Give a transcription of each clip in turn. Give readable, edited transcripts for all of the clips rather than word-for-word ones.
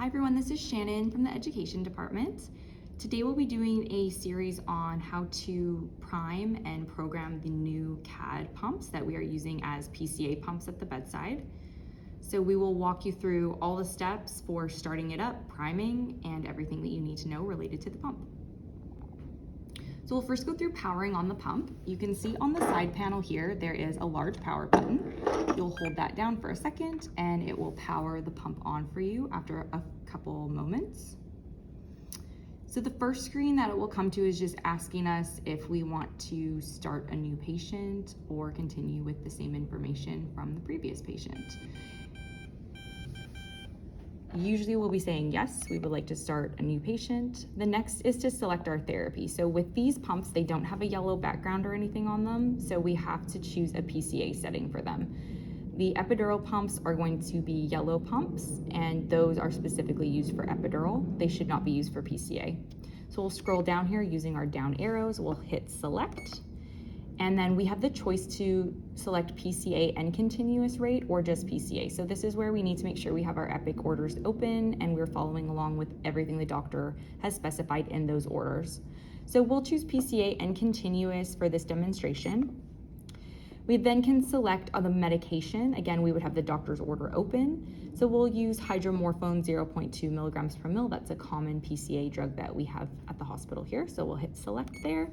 Hi everyone, this is Shannon from the Education Department. Today we'll be doing a series on how to prime and program the new CADD pumps that we are using as PCA pumps at the bedside. So we will walk you through all the steps for starting it up, priming, and everything that you need to know related to the pump. So we'll first go through powering on the pump. You can see on the side panel here, there is a large power button. You'll hold that down for a second and it will power the pump on for you after a couple moments. So the first screen that it will come to is just asking us if we want to start a new patient or continue with the same information from the previous patient. Usually we'll be saying yes, we would like to start a new patient. The next is to select our therapy. So with these pumps, they don't have a yellow background or anything on them, so we have to choose a PCA setting for them. The epidural pumps are going to be yellow pumps, and those are specifically used for epidural. They should not be used for PCA. So we'll scroll down here using our down arrows, we'll hit select. And then we have the choice to select PCA and continuous rate or just PCA. So this is where we need to make sure we have our Epic orders open and we're following along with everything the doctor has specified in those orders. So we'll choose PCA and continuous for this demonstration. We then can select the medication. Again, we would have the doctor's order open. So we'll use hydromorphone 0.2 milligrams per mil. That's a common PCA drug that we have at the hospital here. So we'll hit select there.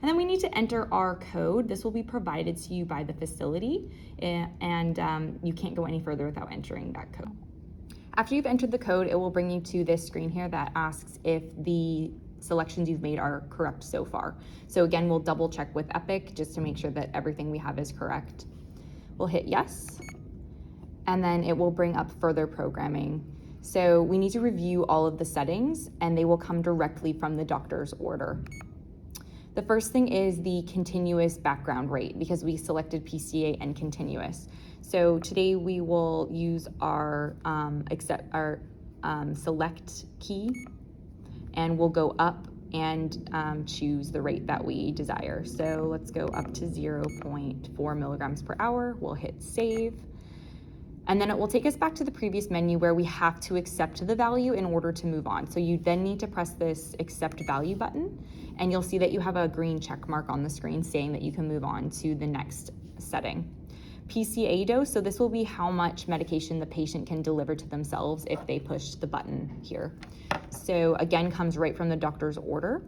And then we need to enter our code. This will be provided to you by the facility, and you can't go any further without entering that code. After you've entered the code, it will bring you to this screen here that asks if the selections you've made are correct so far. So again, we'll double check with Epic just to make sure that everything we have is correct. We'll hit yes, and then it will bring up further programming. So we need to review all of the settings, and they will come directly from the doctor's order. The first thing is the continuous background rate because we selected PCA and continuous. So today we will use our select key, and we'll go up and choose the rate that we desire. So let's go up to 0.4 milligrams per hour. We'll hit save. And then it will take us back to the previous menu where we have to accept the value in order to move on. So you then need to press this accept value button, and you'll see that you have a green check mark on the screen saying that you can move on to the next setting. PCA dose, so this will be how much medication the patient can deliver to themselves if they push the button here. So again, comes right from the doctor's order.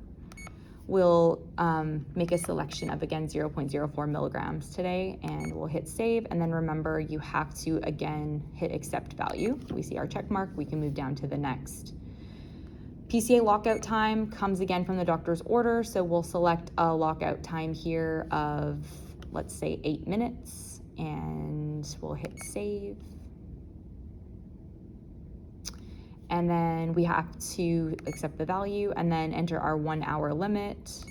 We'll make a selection of, again, 0.04 milligrams today, and we'll hit save. And then remember, you have to, again, hit accept value. We see our check mark, we can move down to the next. PCA lockout time comes again from the doctor's order, so we'll select a lockout time here of, let's say, 8 minutes, and we'll hit save. And then we have to accept the value and then enter our 1 hour limit.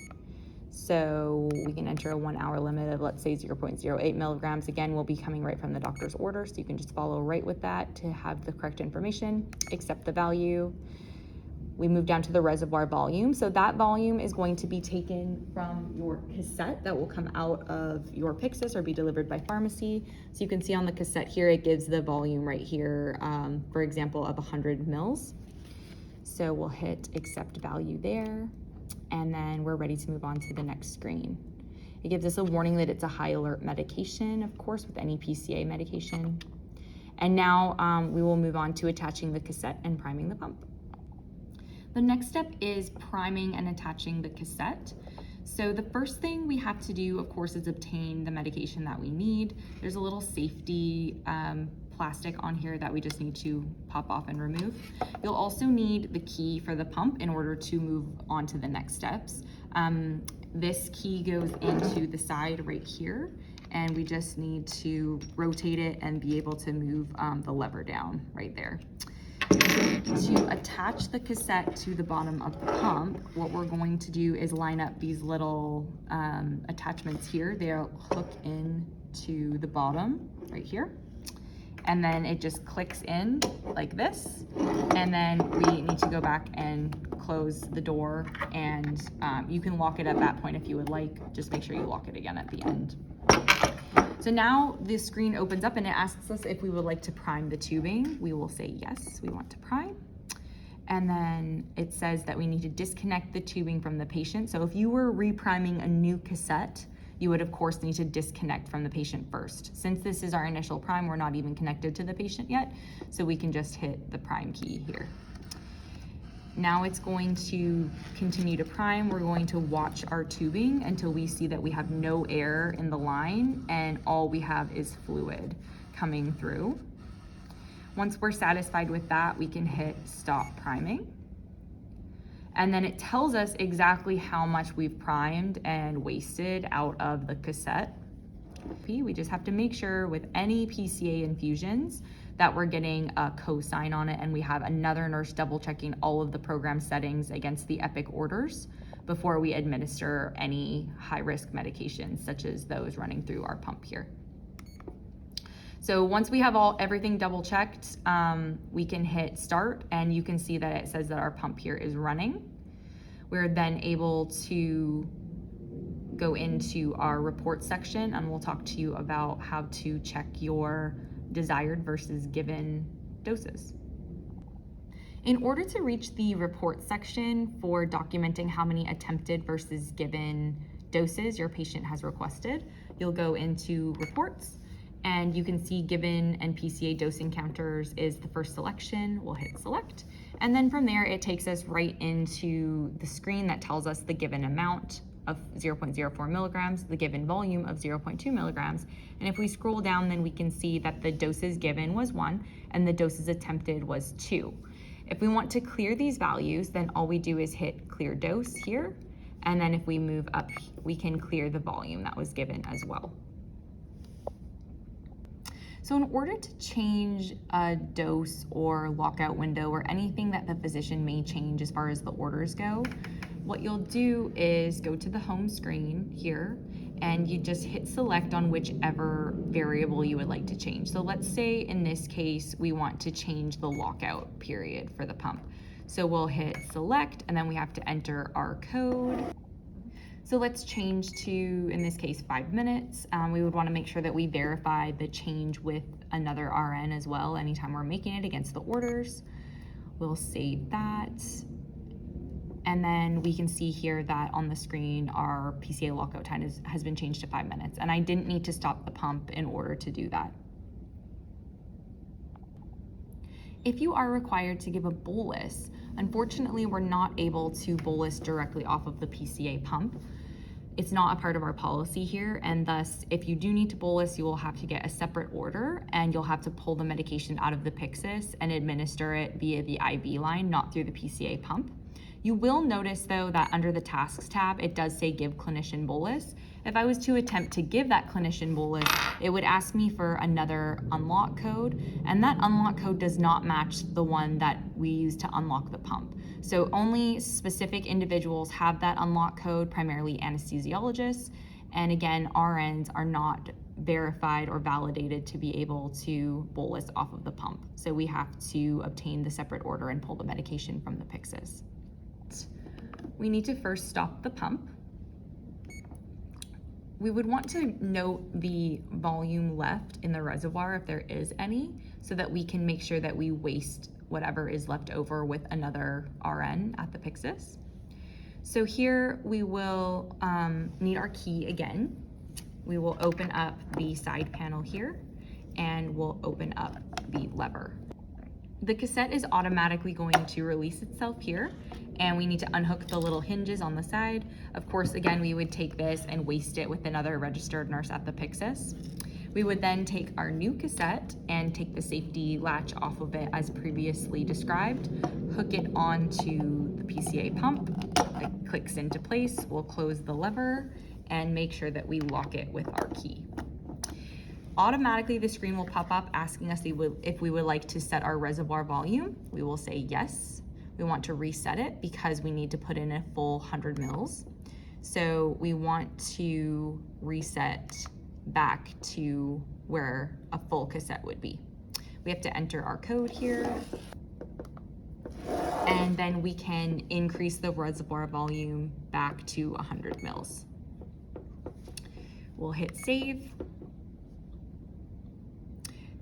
So we can enter a 1 hour limit of, let's say, 0.08 milligrams. Again, will be coming right from the doctor's order, so you can just follow right with that to have the correct information. Accept the value. We move down to the reservoir volume. So that volume is going to be taken from your cassette that will come out of your Pyxis or be delivered by pharmacy. So you can see on the cassette here, it gives the volume right here, for example, of 100 mils. So we'll hit accept value there, and then we're ready to move on to the next screen. It gives us a warning that it's a high alert medication, of course, with any PCA medication. And now we will move on to attaching the cassette and priming the pump. The next step is priming and attaching the cassette. So the first thing we have to do, of course, is obtain the medication that we need. There's a little safety plastic on here that we just need to pop off and remove. You'll also need the key for the pump in order to move on to the next steps. This key goes into the side right here, and we just need to rotate it and be able to move the lever down right there. To attach the cassette to the bottom of the pump, what we're going to do is line up these little attachments here. They'll hook into the bottom right here, and then it just clicks in like this, and then we need to go back and close the door, and you can lock it at that point if you would like. Just make sure you lock it again at the end. So now the screen opens up and it asks us if we would like to prime the tubing. We will say yes, we want to prime. And then it says that we need to disconnect the tubing from the patient. So if you were repriming a new cassette, you would of course need to disconnect from the patient first. Since this is our initial prime, we're not even connected to the patient yet, so we can just hit the prime key here. Now it's going to continue to prime. We're going to watch our tubing until we see that we have no air in the line and all we have is fluid coming through. Once we're satisfied with that, we can hit stop priming. And then it tells us exactly how much we've primed and wasted out of the cassette. We just have to make sure with any PCA infusions that we're getting a cosign on it, and we have another nurse double checking all of the program settings against the Epic orders before we administer any high-risk medications such as those running through our pump here. So once we have everything double checked, we can hit start, and you can see that it says that our pump here is running. We're then able to go into our report section, and we'll talk to you about how to check your desired versus given doses. In order to reach the report section for documenting how many attempted versus given doses your patient has requested, you'll go into reports, and you can see given and PCA dose encounters is the first selection. We'll hit select. And then from there, it takes us right into the screen that tells us the given amount of 0.04 milligrams, the given volume of 0.2 milligrams. And if we scroll down, then we can see that the doses given was 1 and the doses attempted was 2. If we want to clear these values, then all we do is hit clear dose here. And then if we move up, we can clear the volume that was given as well. So in order to change a dose or lockout window or anything that the physician may change as far as the orders go, what you'll do is go to the home screen here and you just hit select on whichever variable you would like to change. So let's say in this case, we want to change the lockout period for the pump. So we'll hit select and then we have to enter our code. So let's change to, in this case, 5 minutes. We would want to make sure that we verify the change with another RN as well anytime we're making it against the orders. We'll save that. And then we can see here that on the screen, our PCA lockout time has been changed to 5 minutes. And I didn't need to stop the pump in order to do that. If you are required to give a bolus, unfortunately, we're not able to bolus directly off of the PCA pump. It's not a part of our policy here, and thus, if you do need to bolus, you will have to get a separate order, and you'll have to pull the medication out of the Pyxis and administer it via the IV line, not through the PCA pump. You will notice, though, that under the Tasks tab, it does say Give Clinician Bolus. If I was to attempt to give that clinician bolus, it would ask me for another unlock code, and that unlock code does not match the one that we use to unlock the pump. So only specific individuals have that unlock code, primarily anesthesiologists, and again, RNs are not verified or validated to be able to bolus off of the pump. So we have to obtain the separate order and pull the medication from the Pyxis. We need to first stop the pump. We would want to note the volume left in the reservoir if there is any, so that we can make sure that we waste whatever is left over with another RN at the Pyxis. So here we will need our key again. We will open up the side panel here and we'll open up the lever. The cassette is automatically going to release itself here, and we need to unhook the little hinges on the side. Of course, again, we would take this and waste it with another registered nurse at the Pyxis. We would then take our new cassette and take the safety latch off of it as previously described, hook it onto the PCA pump. It clicks into place. We'll close the lever and make sure that we lock it with our key. Automatically, the screen will pop up asking us if we would like to set our reservoir volume. We will say yes. We want to reset it because we need to put in a full 100 mils. So we want to reset back to where a full cassette would be. We have to enter our code here, and then we can increase the reservoir volume back to 100 mils. We'll hit save.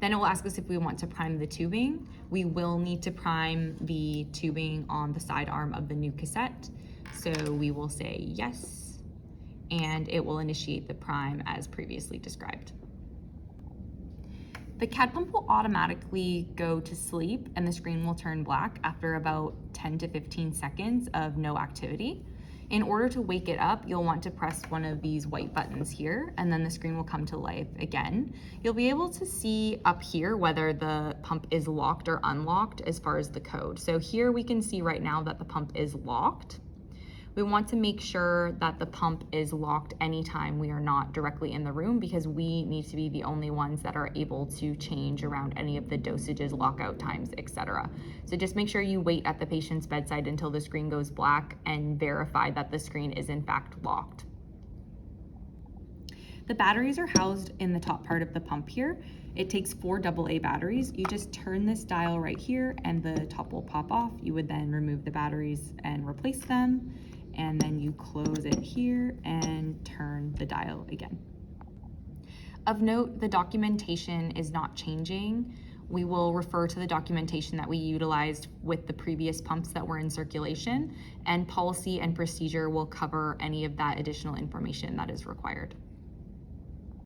Then it will ask us if we want to prime the tubing. We will need to prime the tubing on the side arm of the new cassette. So we will say yes, and it will initiate the prime as previously described. The CADD pump will automatically go to sleep and the screen will turn black after about 10 to 15 seconds of no activity. In order to wake it up, you'll want to press one of these white buttons here, and then the screen will come to life again. You'll be able to see up here whether the pump is locked or unlocked as far as the code. So here we can see right now that the pump is locked. We want to make sure that the pump is locked anytime we are not directly in the room, because we need to be the only ones that are able to change around any of the dosages, lockout times, etc. So just make sure you wait at the patient's bedside until the screen goes black and verify that the screen is in fact locked. The batteries are housed in the top part of the pump here. It takes 4 AA batteries. You just turn this dial right here and the top will pop off. You would then remove the batteries and replace them. And then you close it here and turn the dial again. Of note, the documentation is not changing. We will refer to the documentation that we utilized with the previous pumps that were in circulation, and policy and procedure will cover any of that additional information that is required.